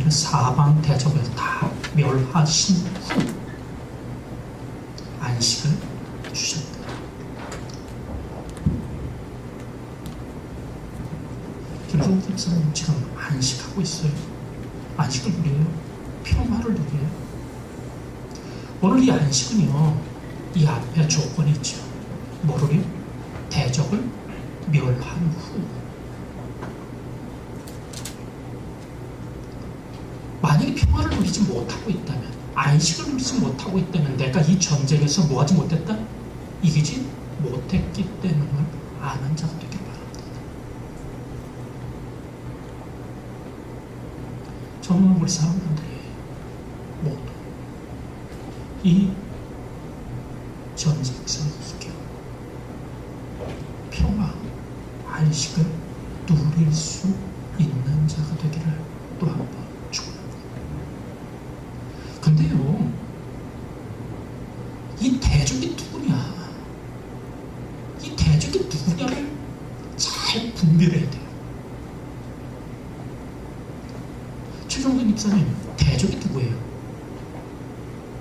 우리를 사방 대적에서 다 멸하신 후 안식을 주셨다. 김성훈 집사님 지금 안식하고 있어요. 안식을 누려요. 평화를 누려요. 오늘 이 안식은요, 이 앞에 조건이 있죠. 뭐를요? 대적을 멸한 후. 만약에 평화를 누리지 못하고 있다면, 안식을 누리지 못하고 있다면 내가 이 전쟁에서 뭐하지 못했다? 이기지 못했기 때문에 아는 자가 되길 바랍니다. 저는 우리 사람들이 모두 이 전쟁에서 이겨 평화, 안식을 누릴 수 있는 자가 되기를 또 한 번 축원합니다. 근데요, 이 대적이 누구냐, 이 대적이 누구냐를 잘 분별해야 돼요. 최종근 집사님, 대적이 누구예요?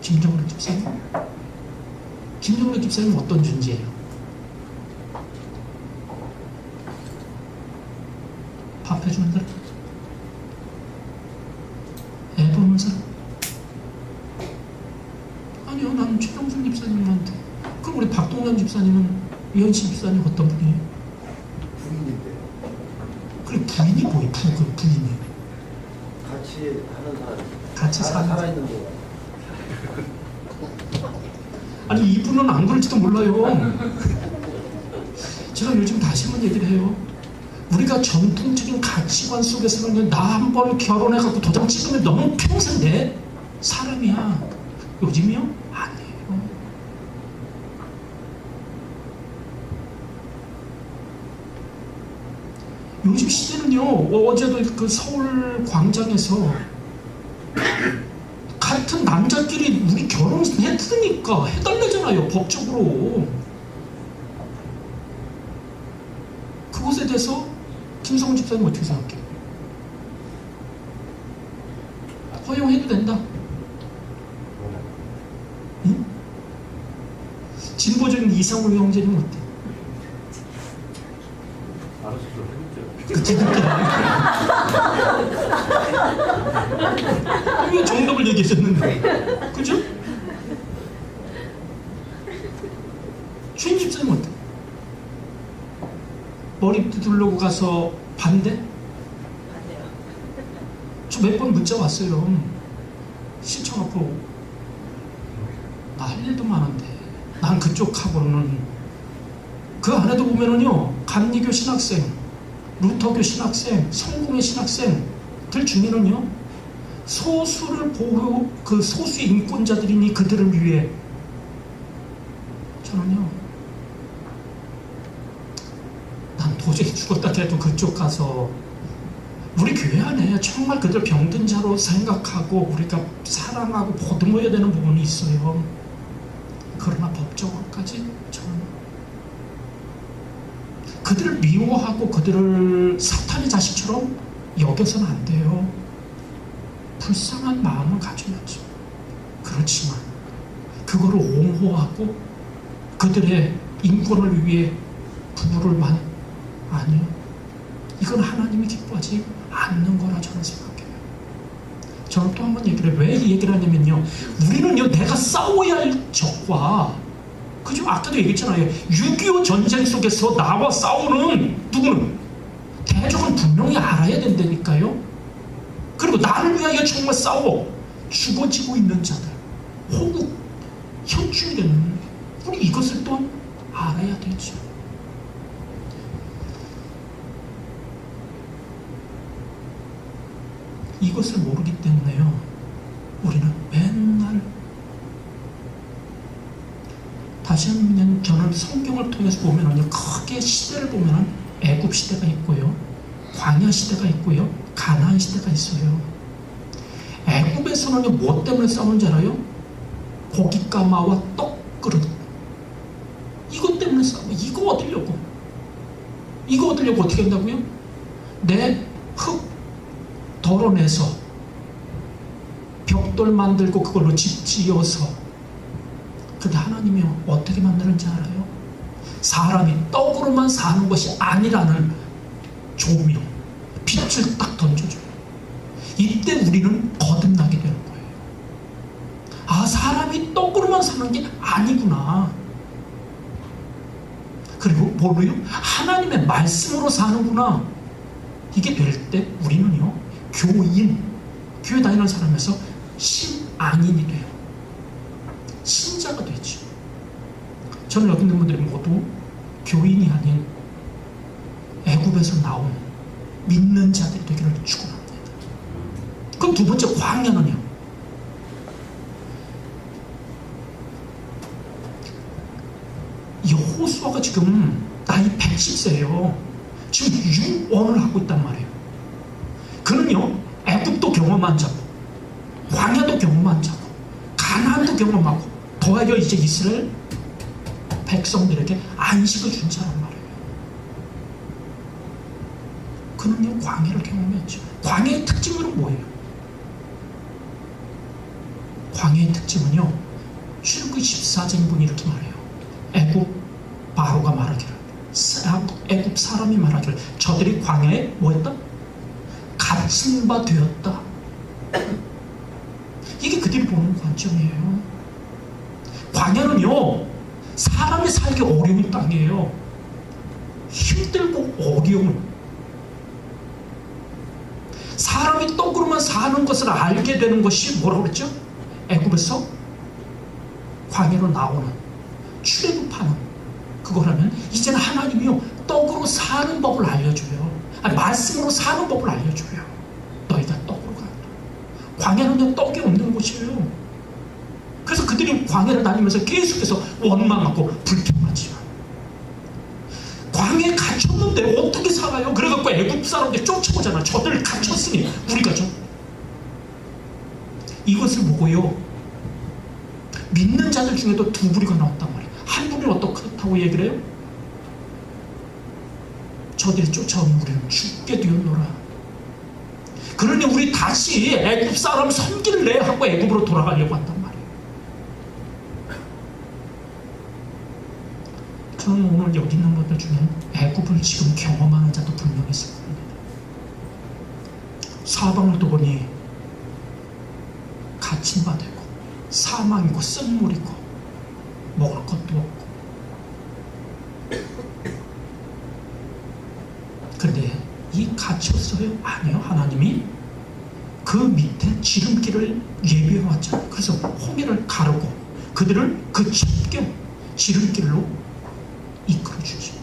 김정래 집사님? 김정래 집사님 어떤 존재예요? 밥 해주는 사람? 애 보는 사람? 아니요, 난 최종순 집사님한테. 그럼 우리 박동란 집사님은, 이현씨 집사님 어떤 분이에요? 부인인데. 그래, 부인이 뭐예요? 부인이 같이 하는 사람. 같이 살아있는 거. 아니, 이분은 안 그럴지도 몰라요. 제가 요즘 다시 한번 얘기를 해요. 우리가 전통적인 가치관 속에서는 나 한 번 결혼해갖고 도장 찍으면 너무 평생 내 사람이야. 요즘이요? 아니에요. 요즘 시대는요, 어제도 그 서울 광장에서 같은 남자끼리 우리 결혼했으니까 해달래잖아요, 법적으로. 그것에 대해서 김성훈 집사님 어떻게 생각해요? 허용해도 된다? 응? 진보적인 이상훈 형제는 어때? 알아서 좀 해보죠. 그치? 왜 정답을 얘기하셨는데? 그죠? 최인 집사님 어때? 머리 두르려고 가서 반대? 반대요. 저 몇 번 문자 왔어요. 시청 앞으로. 나 할 일도 많은데. 난 그쪽하고는. 그 안에도 보면은요, 감리교 신학생, 루터교 신학생, 성공의 신학생들 중에는요, 소수를 보호, 그 소수의 인권자들이니 그들을 위해. 저는요, 난 도저히 죽었다 해도 그쪽 가서 우리 교회 안에 정말 그들 병든 자로 생각하고 우리가 사랑하고 보듬어야 되는 부분이 있어요. 그러나 법적으로까지 저는 그들을 미워하고 그들을 사탄의 자식처럼 여겨서는 안 돼요. 불쌍한 마음을 가져야죠. 그렇지만 그거를 옹호하고 그들의 인권을 위해 부부를 아니요. 이건 하나님이 기뻐하지 않는 거라 저는 생각해요. 저는 또 한 번 얘기를 해요. 왜 이 얘기를 하냐면요, 우리는요, 내가 싸워야 할 적과, 그죠? 아까도 얘기했잖아요. 6.25 전쟁 속에서 나와 싸우는 누구는? 대적은 분명히 알아야 된다니까요. 그리고 나를 위하여 정말 싸워 죽어지고 있는 자들, 호국, 현충이 되는, 우리 이것을 또 알아야 되죠. 이것을 모르기 때문에요, 우리는 맨날, 다시 한번 저는 성경을 통해서 보면은요, 크게 시대를 보면은 애굽 시대가 있고요, 광야 시대가 있고요, 가나안 시대가 있어요. 애굽에서는요, 뭐 때문에 싸우는 줄 알아요? 고깃가마와 떡 그릇. 이것 때문에 싸워. 이거 얻으려고 어떻게 한다고요? 내 흙 덜어내서 벽돌 만들고 그걸로 집 지어서, 근데 하나님이 어떻게 만드는지 알아요? 사람이 떡으로만 사는 것이 아니라는 조명, 빛을 딱 던져줘요. 이때 우리는 거듭나게 되는 거예요. 아, 사람이 떡으로만 사는 게 아니구나. 그리고 뭘로요? 하나님의 말씀으로 사는구나. 이게 될 때 우리는요, 교회 다니는 사람에서 신앙인이 돼요. 신자가 되죠. 저는 여기 있는 분들이 모두 교인이 아닌 애굽에서 나온 믿는 자들이 되기를 축원합니다. 그럼 두 번째 광야는요, 여호수아가 지금 나이 110세예요. 지금 유언을 하고 있단 말이에요. 그는요, 애굽도 경험한 자고, 광야도 경험한 자고, 가나안도 경험하고, 더하여 이제 이스라엘 백성들에게 안식을 준 자란 말이에요. 그는요, 광야를 경험했죠. 광야의 특징은 뭐예요? 광야의 특징은요, 출애굽기 14장에 보니 이렇게 말해요. 애굽 바로가 말하기를, 애굽 사람이 말하기를, 저들이 광야에 뭐했다? 갇힌 바 되었다. 이게 그들이 보는 관점이에요. 광야는요, 사람이 살기 어려운 땅이에요. 힘들고 어려운, 사람이 떡으로만 사는 것을 알게 되는 것이 뭐라고 그랬죠? 애굽에서 광야로 나오는, 출애굽하는 그거라면, 이제는 하나님이요, 떡으로 사는 법을 알려줘요. 아니, 말씀으로 사는 법을 알려줘요. 너희가 떡으로 가라. 광야는요, 떡이 없는 곳이에요. 그래서 그들이 광야를 다니면서 계속해서 원망하고 불평하지만, 광야에 갇혔는데 어떻게 살아요? 그래갖고 애굽 사람들 쫓아오잖아. 저들 갇혔으니 우리가 좀, 이것을 보고요, 믿는 자들 중에도 두 부류가 나왔단 말이에요. 한 부류는 어떻다고 얘기를 해요? 저들이 쫓아오면 우리는 죽게 되었노라. 그러니 우리 다시 애굽 사람 섬길래 하고 애굽으로 돌아가려고 한단 말이에요. 저는 오늘 여기 있는 분들 중에 애굽을 지금 경험하는 자도 분명히 있을 겁니다. 사방을 보니 갇힌 바 되고, 사망이고, 쓴물이고, 먹을 것도 없고. 그런데 이 갇혔어요? 아니요. 하나님이 그 밑에 지름길을 예비해 왔잖아요. 그래서 홍해를 가르고 그들을 그 첩경 지름길로 이끌어 주죠.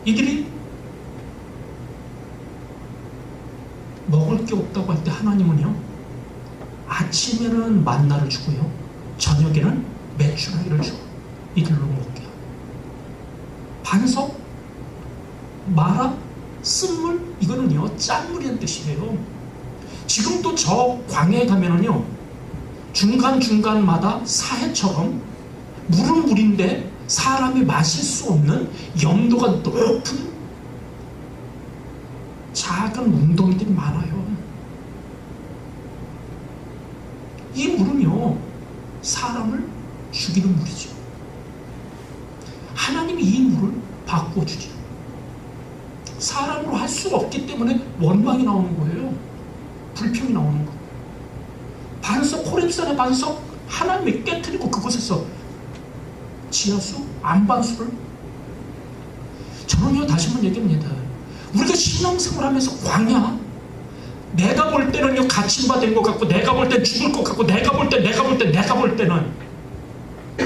이들이 먹을 게 없다고 할 때 하나님은요, 아침에는 만나를 주고요, 저녁에는 메추라기를 주고 이들로 먹게 하고, 반석, 마라, 쓴물, 이거는요, 짠물이라는 뜻이에요. 지금도 저 광야에 가면은요, 중간중간마다 사해처럼 물은 물인데 사람이 마실 수 없는 염도가 높은 작은 웅덩이들이 많아요. 이 물은요, 사람을 죽이는 물이죠. 하나님이 이 물을 바꿔주죠. 사람으로 할 수가 없기 때문에 원망이 나오는 거예요. 불평이 나오는 거예요. 반석, 호렙산의 반석 하나님이 깨트리고 그곳에서 지하수, 안반수를, 저는요, 다시 한번 얘기합니다. 우리가 신앙생활 하면서 광야, 내가 볼 때는요, 갇힌 바 된 것 같고, 내가 볼 땐 죽을 것 같고, 내가 볼 때는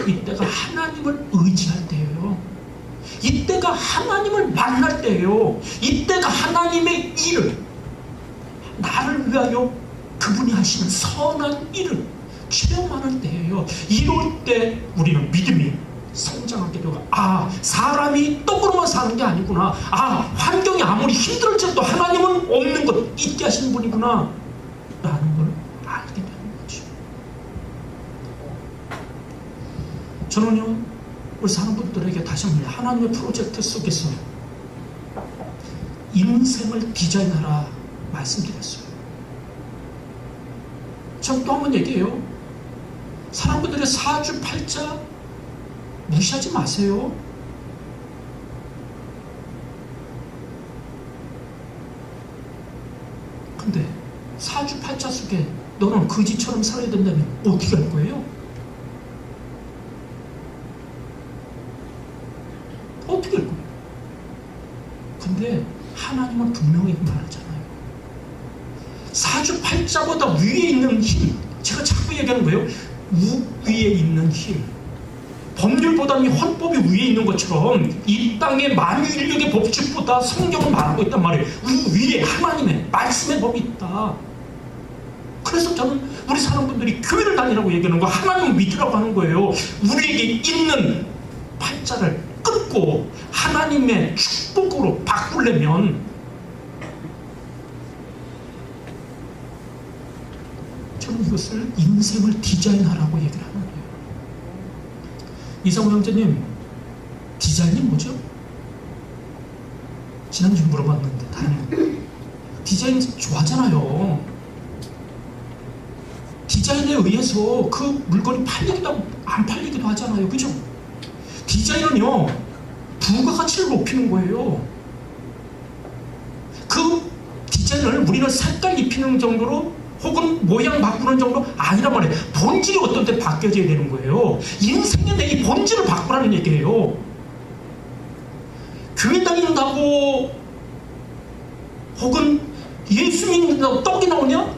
이때가 하나님을 의지할 때예요. 이때가 하나님을 만날 때예요. 이때가 하나님의 일을, 나를 위하여 그분이 하시는 선한 일을 체험하는 때예요. 이럴 때 우리는 믿음이 성장하게 되고, 아, 사람이 떡으로만 사는 게 아니구나. 아, 환경이 아무리 힘들어져도 하나님은 없는 것 잊게 하시는 분이구나 라는 걸 알게 되는 거죠. 저는요, 우리 사람분들에게 다시 한번 하나님의 프로젝트 속에서 인생을 디자인하라 말씀드렸어요. 전 또 한 번 얘기해요. 사람들의 사주팔자 무시하지 마세요. 근데 사주팔자 속에 너는 거지처럼 살아야 된다면 어떻게 할 거예요? 어떻게 할 거예요? 근데 하나님은 분명히 말하잖아요. 사주팔자보다 위에 있는 힘, 제가 자꾸 얘기하는 거예요. 위에 있는 힘, 법률보다는 헌법이 위에 있는 것처럼 이 땅의 만유인력의 법칙보다 성경은 말하고 있단 말이에요. 위에 하나님의 말씀의 법이 있다. 그래서 저는 우리 사람분들이 교회를 다니라고 얘기하는 거, 하나님을 믿으라고 하는 거예요. 우리에게 있는 팔자를 끊고 하나님의 축복으로 바꾸려면 저는 이것을 인생을 디자인하라고 얘기를 하는 거예요. 이상호 형제님, 디자인이 뭐죠? 지난주에 물어봤는데 다른 디자인 좋아하잖아요. 디자인에 의해서 그 물건이 팔리기도 하고 안 팔리기도 하잖아요. 그죠? 디자인은요, 부가가치를 높이는 거예요. 그 디자인을 우리는 색깔 입히는 정도로 혹은 모양 바꾸는 정도 아니란 말이에요. 본질이 어떤 때 바뀌어져야 되는 거예요. 인생의 내 이 본질을 바꾸라는 얘기예요. 교회 다닌다고 혹은 예수 믿는다고 떡이 나오냐?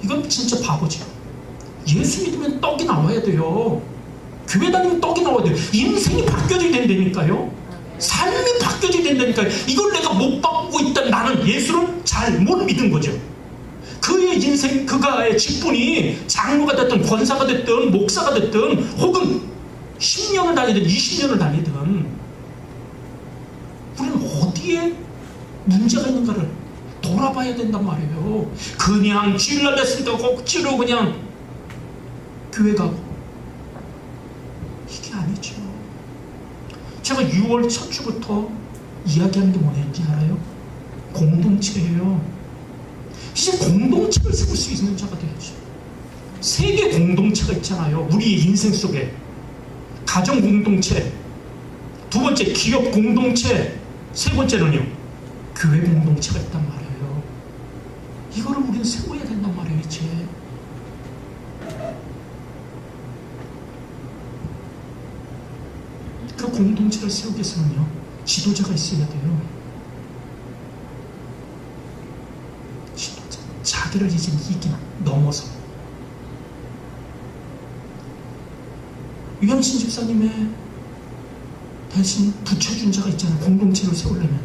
이건 진짜 바보죠. 예수 믿으면 떡이 나와야 돼요. 교회 다니면 떡이 나와야 돼요. 인생이 바뀌어져야 된다니까요. 삶이 바뀌어져야 된다니까요. 이걸 내가 못 바꾸고 있다, 나는 예수를 잘 못 믿은 거죠. 그의 인생, 그가의 직분이 장로가 됐든 권사가 됐든 목사가 됐든 혹은 10년을 다니든 20년을 다니든 우리는 어디에 문제가 있는가를 돌아봐야 된단 말이에요. 그냥 주일날 됐으니까 억지로 그냥 교회 가고, 이게 아니죠. 제가 6월 첫 주부터 이야기하는 게 뭐였는지 알아요? 공동체예요. 이제 공동체를 세울 수 있는 자가 되야죠. 세계 공동체가 있잖아요. 우리의 인생 속에 가정 공동체, 두 번째 기업 공동체, 세 번째는요 교회 공동체가 있단 말이에요. 이거를 우리는 세워야 된단 말이에요. 이제 그 공동체를 세우기 위해서는요 지도자가 있어야 돼요. 지도자, 자기를 이제 이기나 넘어서. 유영신 집사님의 대신 붙여준 자가 있잖아요. 공동체를 세우려면.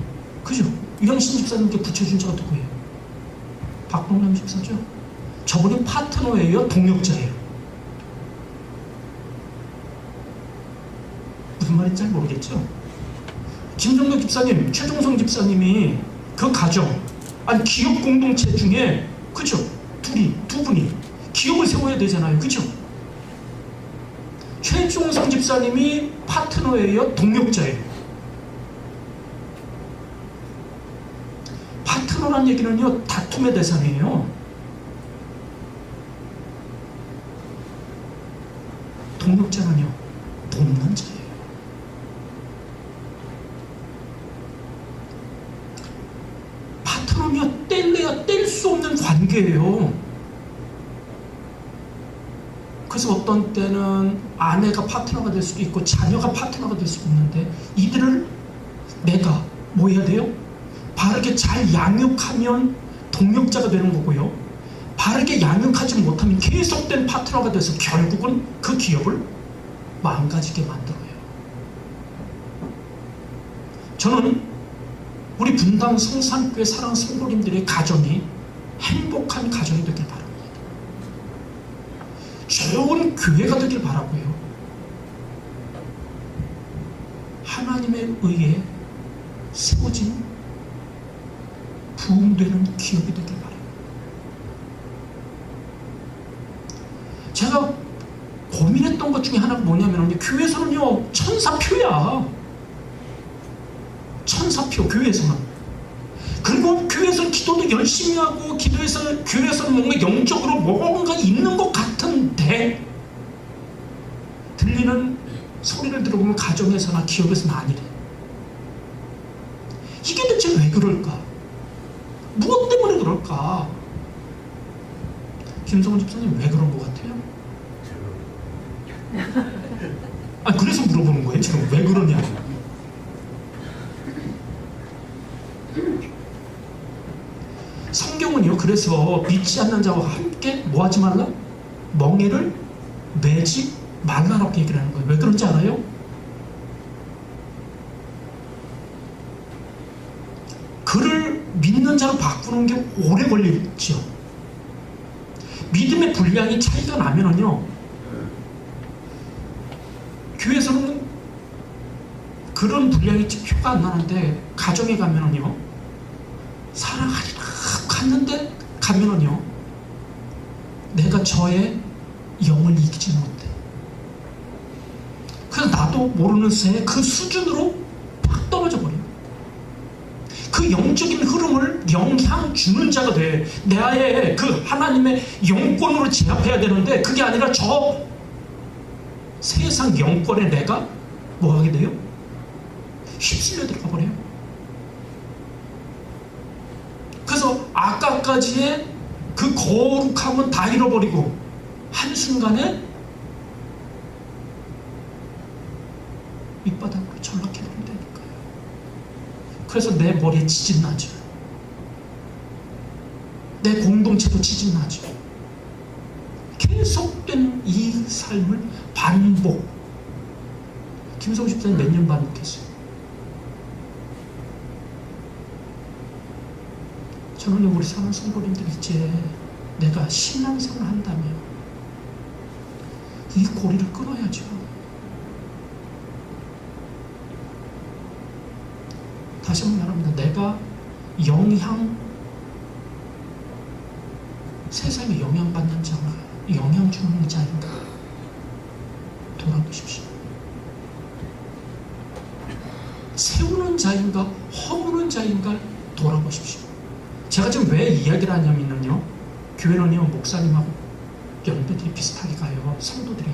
그죠? 유영신 집사님께 붙여준 자가 누구예요? 박동남 집사죠? 저분이 파트너예요? 동역자예요? 무슨 말인지 잘 모르겠죠? 김정도 집사님, 최종성 집사님이 그 가정, 아니 기업 공동체 중에, 그죠? 두 분이 기업을 세워야 되잖아요. 그죠? 최종성 집사님이 파트너예요? 동역자예요? 파트너란 얘기는요 다툼의 대상이에요. 동역자는요 돕는 자예요. 파트너는요 뗄래야 뗄 수 없는 관계예요. 그래서 어떤 때는 아내가 파트너가 될 수도 있고 자녀가 파트너가 될 수도 있는데, 이들을 내가 뭐 해야 돼요? 바르게 잘 양육하면 동역자가 되는 거고요. 바르게 양육하지 못하면 계속된 파트너가 돼서 결국은 그 기업을 망가지게 만들어요. 저는 우리 분당 성산교회 사랑 성도님들의 가정이 행복한 가정이 되길 바랍니다. 좋은 교회가 되길 바라고요. 하나님에 의해 세워진 부흥되는 기업이 되길 바라요. 제가 고민했던 것 중에 하나가 뭐냐면, 교회에서는요 천사표야. 천사표. 교회에서는 그리고 교회에서 기도도 열심히 하고 기도에서 교회에서는 뭔가 영적으로 뭔가 있는 것 같은데 들리는 소리를 들어보면 가정에서나 기업에서는 아니래. 이게 대체 왜 그럴까? 무엇 때문에 그럴까? 김성훈 집사님 왜 그런 것 같아요? 아, 그래서 물어보는 거예요. 지금 왜 그러냐? 성경은요, 그래서 믿지 않는 자와 함께 뭐 하지 말라? 멍에를 매지 말라라고 얘기를 하는 거예요. 왜 그런지 알아요? 그를 믿는 자로 바꾸는 게 오래 걸리죠. 믿음의 분량이 차이가 나면은요, 교회에서는 그런 분량이 표가 안 나는데 가정에 가면은요, 사랑하리라 갔는데 가면은요, 내가 저의 영을 이기지 못해. 그래서 나도 모르는 새에 그 수준으로 팍 떨어져 버려요. 그 영적인 흐름을 영향 주는 자가 돼. 내 아예 그 하나님의 영권으로 제압해야 되는데 그게 아니라 저 세상 영권에 내가 뭐 하게 돼요? 휩쓸려 들어가 버려요. 그래서 아까까지의 그 거룩함은 다 잃어버리고 한순간에 밑바닥으로 전락해버린다니까요. 그래서 내 머리에 지진 나죠. 내 공동체도 지진 나죠. 계속된 이 삶을 반복. 김성우 집사님 몇 년 반복했어요? 저는 우리 사는 성도님들 이제 내가 신앙생활 한다면 이 고리를 끊어야죠. 다시 한번 말합니다. 내가 세상에 영향받는 자가 영향 주는 자인가 돌아보십시오. 세우는 자인가 허무는 자인가 돌아보십시오. 제가 지금 왜 이야기를 하냐면요, 교회는요 목사님하고 연배들이 비슷하게 가요. 성도들이.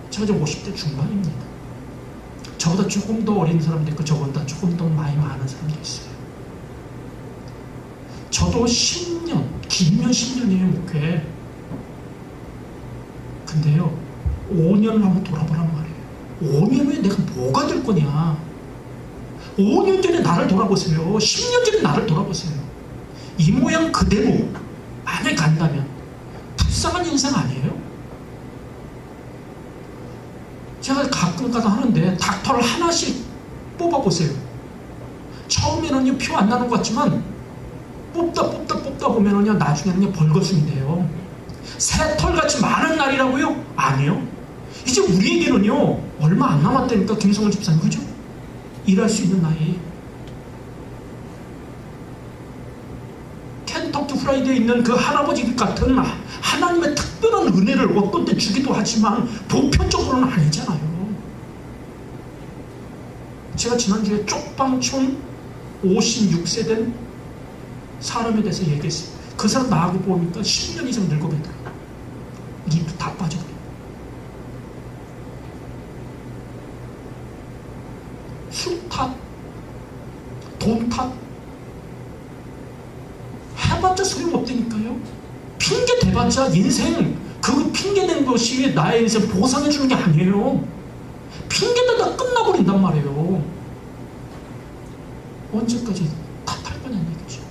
제가 지금 50대 중반입니다. 저보다 조금 더 어린 사람도 있고 저보다 조금 더 많이 많은 사람도 있어요. 저도 10년, 길면 10년이에요 목회. 근데요 5년을 한번 돌아보란 말이에요. 5년 후에 내가 뭐가 될 거냐. 5년 전에 나를 돌아보세요. 10년 전에 나를 돌아보세요. 이 모양 그대로 만약에 간다면 불쌍한 인생 아니에요? 제가 가끔가다 하는데 닥터를 하나씩 뽑아보세요. 처음에는 표 안 나는 것 같지만 뽑다 보면은요 나중에는 벌거숭이 돼요. 새털같이 많은 날이라고요? 아니요. 이제 우리에게는요 얼마 안 남았다니까. 김성훈 집사님, 그죠? 일할 수 있는 나이. 켄터키 프라이드에 있는 그 할아버지 같은 하나님의 특별한 은혜를 어떤 때 주기도 하지만 보편적으로는 아니잖아요. 제가 지난주에 쪽방촌 56세 된 사람에 대해서 얘기했어요. 그 사람 나하고 보니까 10년 이상 늙어버리더라고요. 입도 다 빠져버려요. 술 탓, 돈 탓, 해봤자 소용없다니까요. 핑계 대봤자 인생 그 핑계낸 것이 나의 인생 보상해주는 게 아니에요. 핑계대다 끝나버린단 말이에요. 언제까지 탓할 거냐는 얘기죠.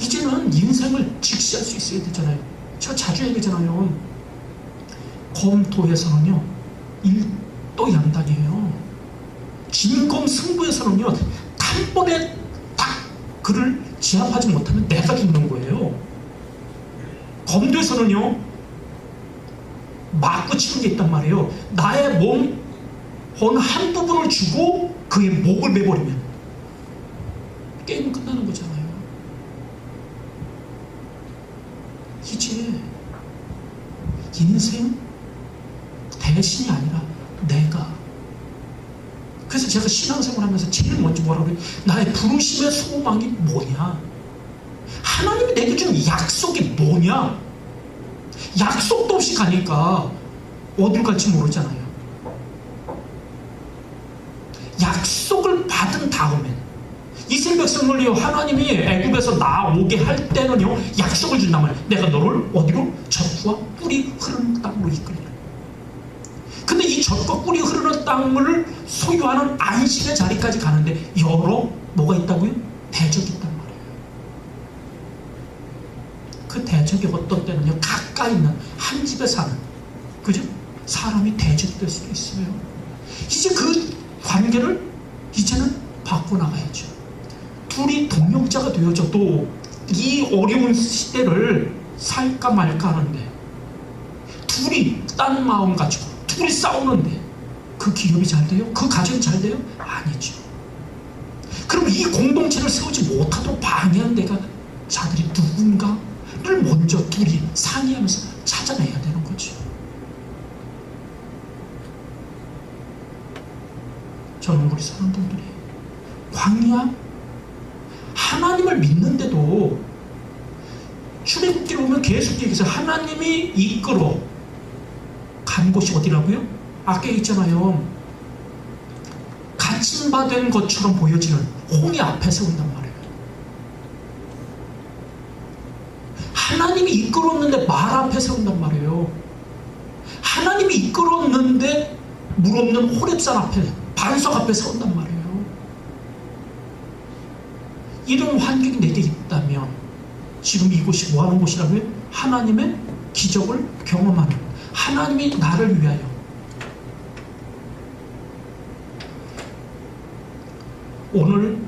이제는 인생을 직시할 수 있어야 되잖아요. 제가 자주 얘기하잖아요. 검토에서는요 1도 양당이에요. 진검승부에서는요 단번에 딱 그를 제압하지 못하면 내가 죽는 거예요. 검도에서는요 맞고 치는 게 있단 말이에요. 나의 몸 어느 한 부분을 주고 그의 목을 매버리면 게임은 끝나는 거잖아요. 이제 인생 대신이 아니라 내가 그래서 제가 신앙생활하면서 제일 먼저 뭐라고 그래요? 나의 부르심의 소망이 뭐냐? 하나님이 내게 준 약속이 뭐냐? 약속도 없이 가니까 어딜 갈지 모르잖아요. 약속을 받은 다음에 이스라엘 백성을요, 하나님이 애굽에서 나오게 할 때는요, 약속을 준단 말이에요. 내가 너를 어디로? 젖과 꿀이 흐르는 땅으로 이끌리라. 근데 이 젖과 꿀이 흐르는 땅을 소유하는 안식의 자리까지 가는데 여러 뭐가 있다고요? 대적이 있단 말이에요. 그 대적이 어떤 때는요, 가까이 있는 한 집에 사는, 그죠? 사람이 대적이 될 수도 있어요. 이제 그 관계를 이제는 바꿔나가야죠. 둘이 동역자가 되어져도 이 어려운 시대를 살까 말까 하는데, 둘이 딴 마음 가지고 둘이 싸우는데 그 기업이 잘 돼요? 그 가정이 잘 돼요? 아니죠. 그럼 이 공동체를 세우지 못하도록 방해한 데가 자들이 누군가를 먼저 둘이 상의하면서 찾아내야 되는 거죠. 저는 우리 사람들이 광야 하나님을 믿는데도 출애굽기를 보면 계속 얘기해서 하나님이 이끌어 간 곳이 어디라고요? 아까 있잖아요. 갇힌 바 된 것처럼 보여지는 홍해 앞에 세운단 말이에요. 하나님이 이끌었는데 말 앞에 세운단 말이에요. 하나님이 이끌었는데 물 없는 호렙산 앞에, 반석 앞에 세운단 말이에요. 이런 환경이 내게 있다면 지금 이곳이 뭐하는 곳이라고요? 하나님의 기적을 경험하는, 하나님이 나를 위하여 오늘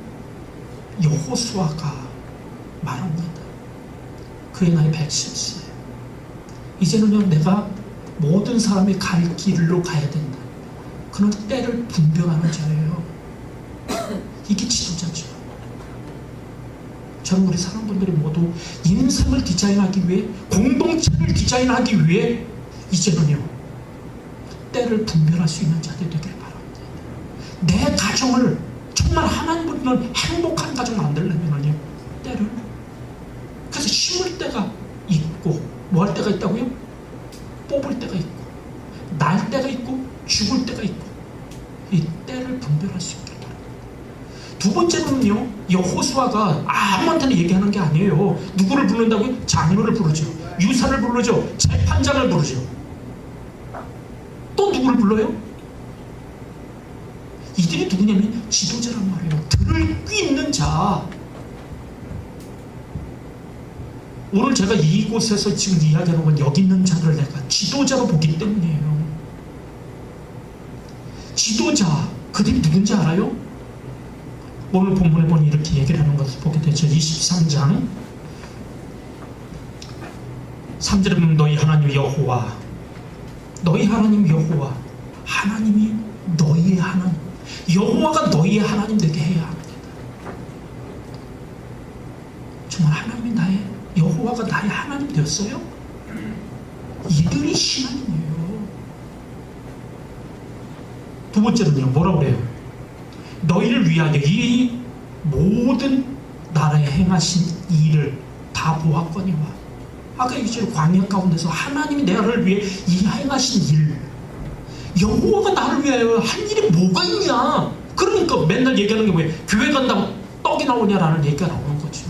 여호수아가 말합니다. 그의 나이 110세. 이제는요, 내가 모든 사람이 갈 길로 가야 된다. 그는 때를 분별하는 자예요. 이게 지도자죠. 저는 우리 사람들이 모두 인생을 디자인하기 위해, 공동체를 디자인하기 위해 이제는요, 때를 분별할 수 있는 자들이 되기를 바랍니다. 내 가정을 정말 하나님으로는 행복한 가정 만들려면요, 때를, 그래서 심을 때가 있고 뭐 할 때가 있다고요? 뽑을 때가 있고 날 때가 있고 죽을 때가 있고, 이 때를 분별할 수 있길 바랍니다. 두 번째로는요, 여호수아가 아무한테나 얘기하는 게 아니에요. 누구를 부른다고요? 장로를 부르죠. 유사를 부르죠. 재판장을 부르죠. 또 누구를 불러요? 이들이 누구냐면 지도자란 말이에요. 들을 귀 있는 자. 오늘 제가 이곳에서 지금 이야기하는 건 여기 있는 자들을 내가 지도자로 보기 때문이에요. 지도자, 그들이 누군지 알아요? 오늘 본문에 보니 이렇게 얘기를 하는 것을 보게 되죠. 23장 3절에 보면 너희 하나님 여호와, 너희 하나님 여호와, 하나님이 너희의 하나님, 여호와가 너희의 하나님 되게 해야 합니다. 정말 하나님이 나의, 여호와가 나의 하나님 되었어요? 이들이 신앙이에요. 두 번째는요, 뭐라고 그래요? 너희를 위하여 이 모든 나라에 행하신 일을 다 보았거니와. 아까 이제 광야 가운데서 하나님이 나를 위해 이 행하신 일, 여호와가 나를 위하여 한 일이 뭐가 있냐? 그러니까 맨날 얘기하는 게 뭐예요? 교회 간다고 떡이 나오냐라는 얘기가 나오는 거죠.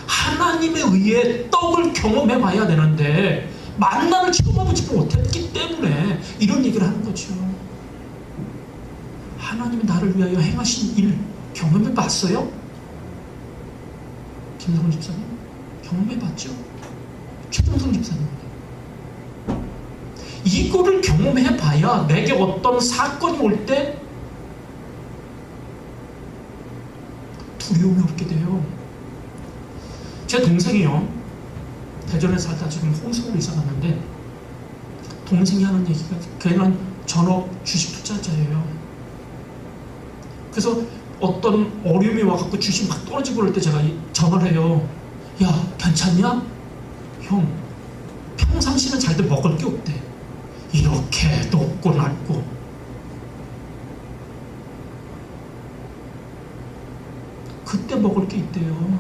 하나님에 의해 떡을 경험해 봐야 되는데 만나를 체험하지 못했기 때문에 이런 얘기를 하는 거죠. 하나님이 나를 위하여 행하신 일 경험해 봤어요? 김성훈 집사님? 경험해 봤죠? 최종성 집사님? 이거를 경험해 봐야 내게 어떤 사건이 올 때 두려움이 없게 돼요. 제 동생이요, 대전에 살다 지금 홍성으로 이사 갔는데, 동생이 하는 얘기가, 걔는 전업 주식 투자자예요. 그래서 어떤 어려움이 와갖고 주식 막 떨어지고 그럴 때 제가 전화를 해요. 야, 괜찮냐? 형, 평상시는 잘 때 먹을 게 없대. 이렇게 높고 낮고 그때 먹을 게 있대요.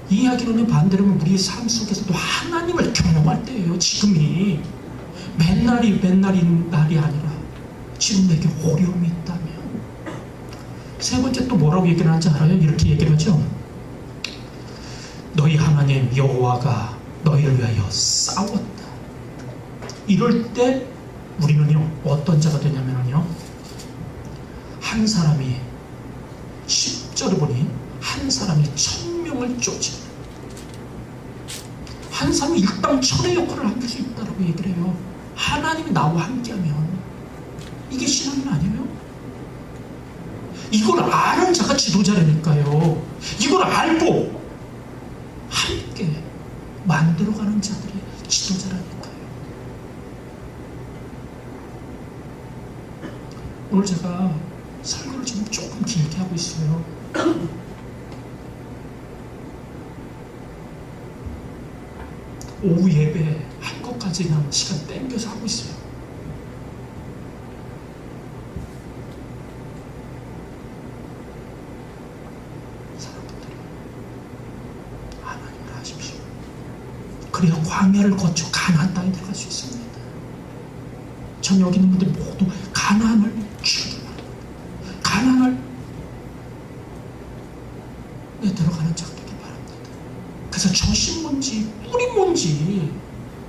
이 이야기는 반대로 우리의 삶 속에서도 하나님을 경험할 때예요. 지금이 맨날이 날이 아니라 지금 내게 어려움이 있다면. 세 번째 또 뭐라고 얘기를 하는지 알아요? 이렇게 얘기를 하죠. 너희 하나님 여호와가 너희를 위하여 싸웠다. 이럴 때 우리는요 어떤 자가 되냐면요, 한 사람이 10절에 보니 한 사람이 1000명을 쫓으면 한 사람이 일당 천의 역할을 할 수 있다고 얘기를 해요. 하나님이 나와 함께하면. 이게 신앙이 아니에요? 이걸 아는 자가 지도자라니까요. 이걸 알고 함께 만들어가는 자들이 지도자라니까요. 오늘 제가 설교를 지금 조금 길게 하고 있어요. 오후 예배 할 것까지 그냥 시간 땡겨서 하고 있어요. 사람들, 하나님을 아십시오. 그래야 광야를 거쳐 가나안 땅에 들어갈 수 있습니다. 전 여기 있는 분들 모두 가나안을 주기만, 가나안을 들어가는 자가 되길 바랍니다. 그래서 젖이 뭔지 뿌리 뭔지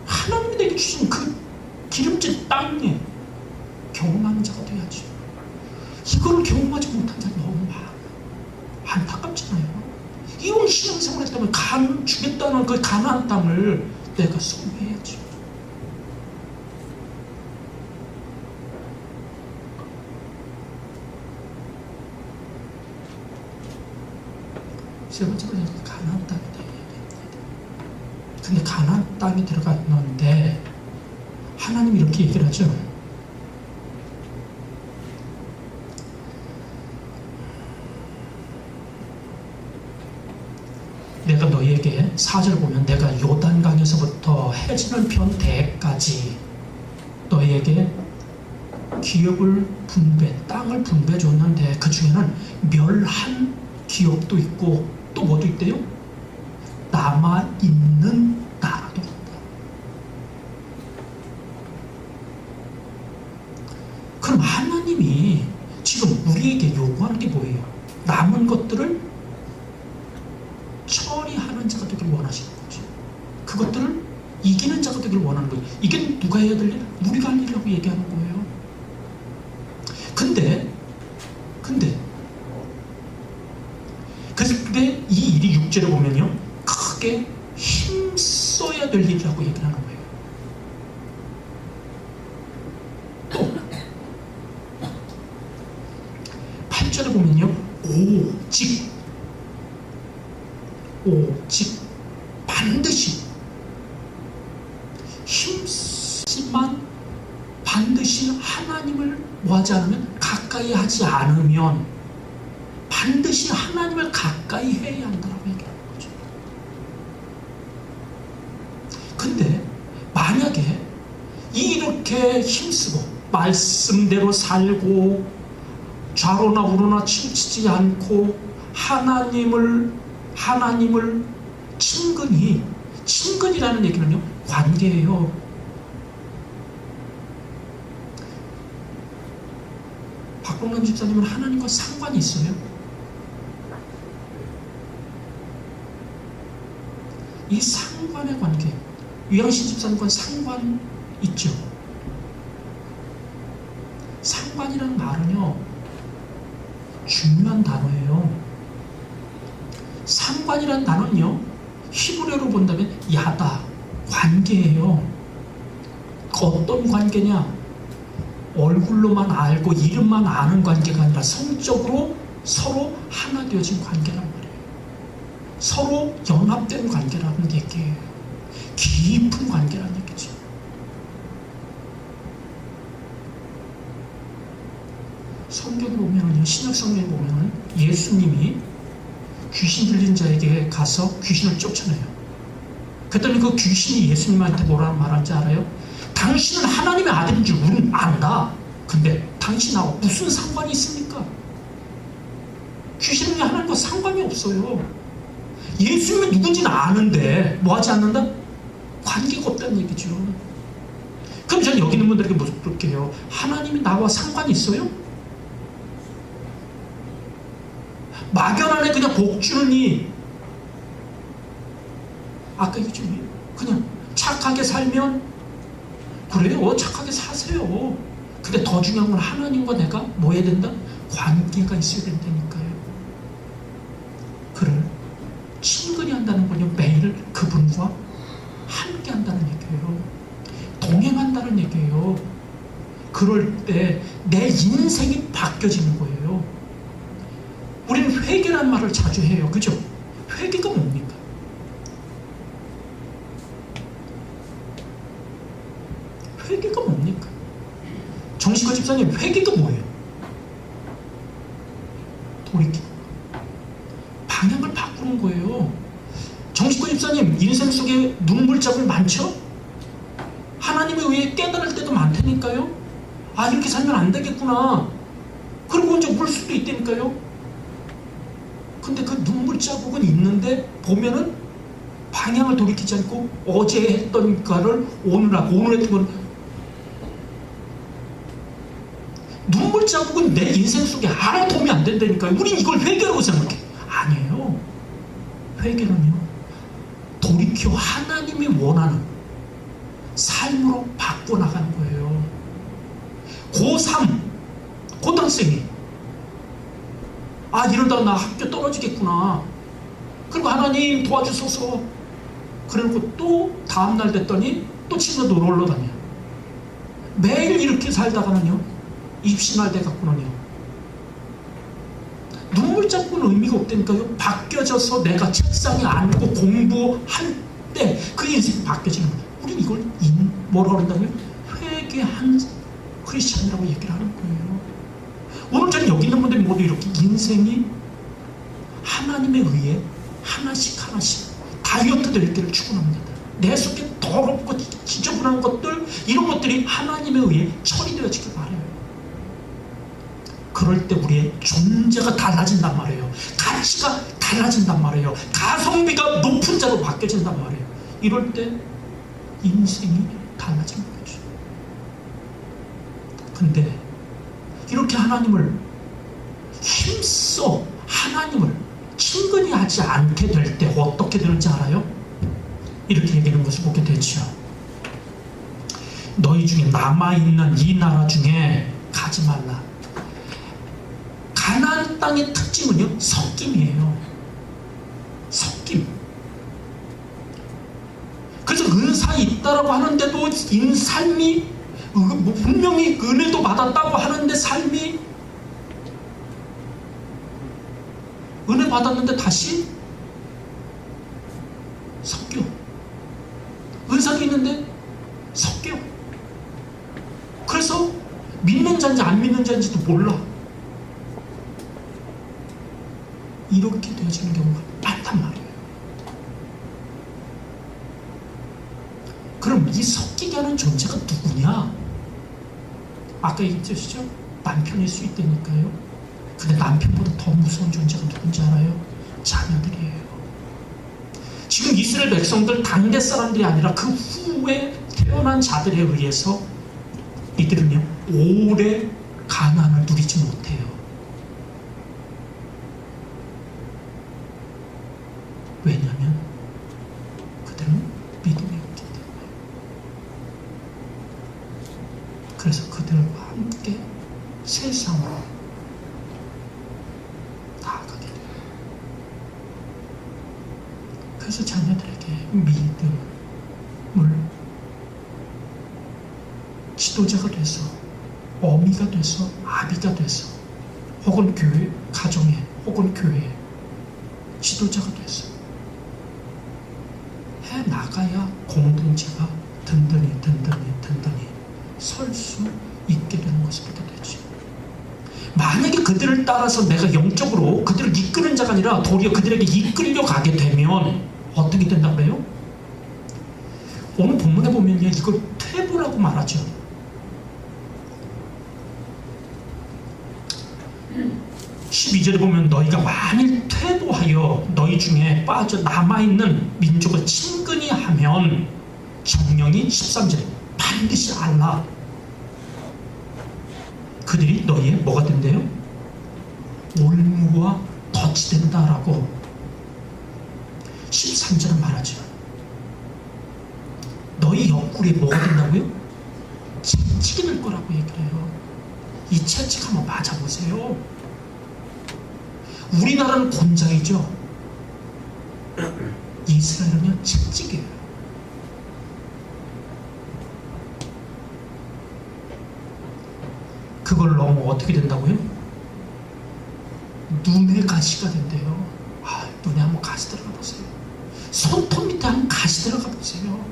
하나님이 내게 주신 그 기름진 땅에 경험하는 자가 돼야지. 이거를 경험하지 못한 자가 너무 많아. 안타깝잖아요. 이런 신앙생활 했다면 주겠다는 그 가나안 땅을 내가 소유해야지. 세 번째로 가나안 땅에 대해 얘기합니다. 근데 가나안 땅에 들어갔는데 하나님이 이렇게 얘기를 하죠. 내가 너희에게 4절 보면 내가 요단강에서부터 해지는 편대까지 너희에게 기업을 땅을 분배 줬는데 그 중에는 멸한 기업도 있고 또 뭐도 있대요? 남아있는 나라도 있다. 그럼 하나님이 지금 우리에게 요구하는 게 뭐예요? 남은 것들을 처리하는 자가 되기를 원하시는 거죠. 그것들을 이기는 자가 되기를 원하는 거예요. 이게 누가 해야 될 일? 우리가 할 일이라고 얘기하는 거예요. 근데 이 일이 6절에 보면요, 크게 힘써야 될 일이라고 얘기를 하는 거예요. 또 8절에 보면요, 오직 반드시 힘쓰지만 반드시 하나님을 뭐하지 않으면, 가까이 하지 않으면 반드시 하나님을 가까이 해야 한다고 얘기하는 거죠. 근데 만약에 이렇게 힘쓰고 말씀대로 살고 좌로나 우로나 치우치지 않고 하나님을 친근이라는 얘기는요, 관계예요. 박봉남 집사님은 하나님과 상관이 있어요? 이 상관의 관계, 유양신 집사님과 상관 있죠? 상관이라는 말은요, 중요한 단어예요. 상관이라는 단어는요, 히브리어로 본다면 야다, 관계예요. 어떤 관계냐? 얼굴로만 알고 이름만 아는 관계가 아니라 성적으로 서로 하나 되어진 관계란 말이에요. 서로 연합된 관계라는 얘기예요. 깊은 관계라는 얘기죠. 성경에 보면은요, 신약 성경에 보면은 예수님이 귀신 들린 자에게 가서 귀신을 쫓아내요. 그랬더니 그 귀신이 예수님한테 뭐라고 말하는지 알아요? 당신은 하나님의 아들인 줄 우리는 안다. 근데 당신하고 무슨 상관이 있습니까? 귀신이 하나님과 상관이 없어요. 예수님이 누군지는 아는데 뭐 하지 않는다? 관계가 없다는 얘기죠. 그럼 저는 여기 있는 분들에게 물어볼게요. 하나님이 나와 상관이 있어요? 막연하게 그냥 복 주느니 아까 얘기했죠. 그냥 착하게 살면 그래요. 착하게 사세요. 근데 더 중요한 건 하나님과 내가 뭐 해야 된다? 관계가 있어야 된다니까요. 그를 친근히 한다는 건요, 매일 그분과 함께 한다는 얘기예요. 동행한다는 얘기예요. 그럴 때 내 인생이 바뀌어지는 거예요. 우리는 회개라는 말을 자주 해요. 그죠? 회개가 뭡니까? 회개가 뭡니까? 정식과 집사님, 회개가 뭐예요? 돌이키고 방향을 바꾸는 거예요. 정식과 집사님, 인생 속에 눈물자국 많죠? 하나님에 의해 깨달을 때도 많다니까요. 아, 이렇게 살면 안 되겠구나. 그리고 이제 울 수도 있다니까요. 근데 그 눈물자국은 있는데 보면은 방향을 돌이키지 않고 어제 했던 거를 오늘 하고 오늘 했던 건 눈물 자국은 내 인생 속에 아무 도움이 안 된다니까요. 우린 이걸 회개라고 생각해. 아니에요. 회개는요, 돌이켜 하나님이 원하는 삶으로 바꿔나가는 거예요. 고3 고등학생이 아, 이러다가 나 학교 떨어지겠구나. 그리고 하나님 도와주소서. 그러고 또 다음날 됐더니 또 친구들 놀러 다녀. 매일 이렇게 살다가는요, 입시날 돼 갖고는요, 눈물 자국은 의미가 없다니까요. 바뀌어져서 내가 책상에 앉고 공부할 때 그 인생이 바뀌어지는 거예요. 우린 이걸 뭐라고 한다면 회개한 크리스찬이라고 얘기를 하는 거예요. 오늘 저는 여기 있는 분들이 모두 이렇게 인생이 하나님에 의해 하나씩 다이어트 될 길을 추구합니다. 내 속에 더럽고 지저분한 것들, 이런 것들이 하나님에 의해 처리되어지길 바라요. 그럴 때 우리의 존재가 달라진단 말이에요. 가치가 달라진단 말이에요. 가성비가 높은 자로 바뀌어진단 말이에요. 이럴 때 인생이 달라지는 거죠. 근데 이렇게 하나님을 힘써 하나님을 친근히 하지 않게 될 때 어떻게 되는지 알아요? 이렇게 얘기하는 것을 보게 되죠. 너희 중에 남아있는 이 나라 중에 가지 말라. 가나안 땅의 특징은요, 섞임이에요. 섞임. 그래서 은사 있다라고 하는데도 이 삶이 분명히 은혜도 받았다고 하는데 삶이 은혜 받았는데 다시 섞여. 은사도 있는데 섞여. 그래서 믿는 자인지 안 믿는 자인지도 몰라. 이렇게 되어지는 경우가 많단 말이에요. 그럼 이 섞이게 하는 존재가 누구냐? 아까 얘기했죠? 남편일 수 있다니까요. 근데 남편보다 더 무서운 존재가 누군지 알아요? 자녀들이에요. 지금 이스라엘 백성들 당대 사람들이 아니라 그 후에 태어난 자들에 의해서 이들은요, 오래 가난을 누리지 못해요. 왜냐하면 그들은 믿음이 없기 때문에. 그래서 그들과 함께 세상으로 나아가게 돼요. 그래서 자녀들에게 믿음을 지도자가 돼서, 어미가 돼서, 아비가 돼서, 혹은 교회, 가정에, 혹은 교회에 지도자가 돼서 해 나가야 공동체가 든든히 설 수 있게 되는 것을 보게 되죠. 만약에 그들을 따라서 내가 영적으로 그들을 이끄는 자가 아니라 도리어 그들에게 이끌려 가게 되면 어떻게 된다고 해요? 오늘 본문에 보면요, 이걸 퇴보라고 말하죠. 12절에 보면 너희가 만일 퇴보하여 너희 중에 빠져 남아있는 민족을 친근히 하면 정령이 13절에 반드시 알라. 그들이 너희의 뭐가 된대요? 올무와 덫이 된다라고 13절은 말하죠. 너희 옆구리에 뭐가 된다고요? 채찍이 될 거라고 얘기해요. 이 채찍 한번 맞아보세요. 우리나라는 곤장이죠. 이스라엘은요 채찍이에요. 그걸 넘어 어떻게 된다고요? 눈에 가시가 된대요. 눈에 한번 가시 들어가 보세요. 손톱 밑에 한번 가시 들어가 보세요.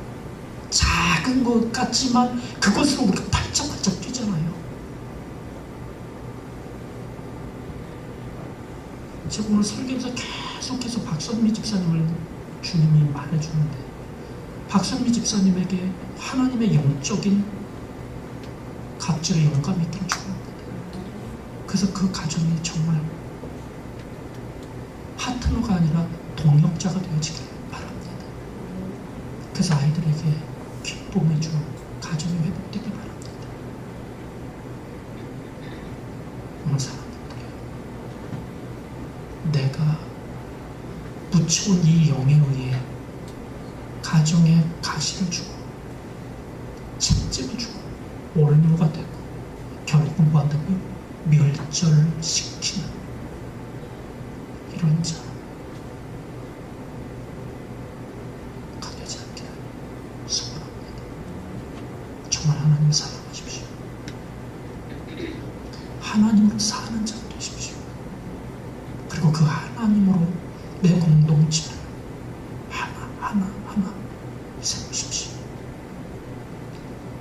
작은 것 같지만 그것으로 우리가 발짝발짝 뛰잖아요. 제가 오늘 설교에서 계속해서 박선미 집사님을 주님이 말해주는데, 박선미 집사님에게 하나님의 영적인 갑절의 영감이 있기를 축원합니다. 그래서 그 가정이 정말 파트너가 아니라 동역자가 되어지길 바랍니다. 그래서 아이들에게 기쁨의 주 가정이 회복되길 바랍니다. 오늘 사랑합니다. 내가 붙여온 이 영에 의해 가정에 가시를 주고 채찍을 주고 올무가 되고 결국은 뭐 한다고요? 멸절시키는 이런 자 되지 않기를 소원합니다. 정말 하나님을 사랑하십시오. 하나님으로 사는 자 되십시오. 그리고 그 하나님으로 내 공동체를 하나 세우십시오.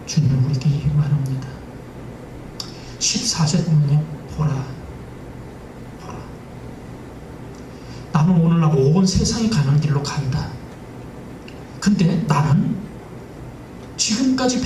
주님 우리에게 말합니다. 14절 보면요, 보라 나는 오늘날 온 세상이 가는 길로 간다. 근데 나는 지금까지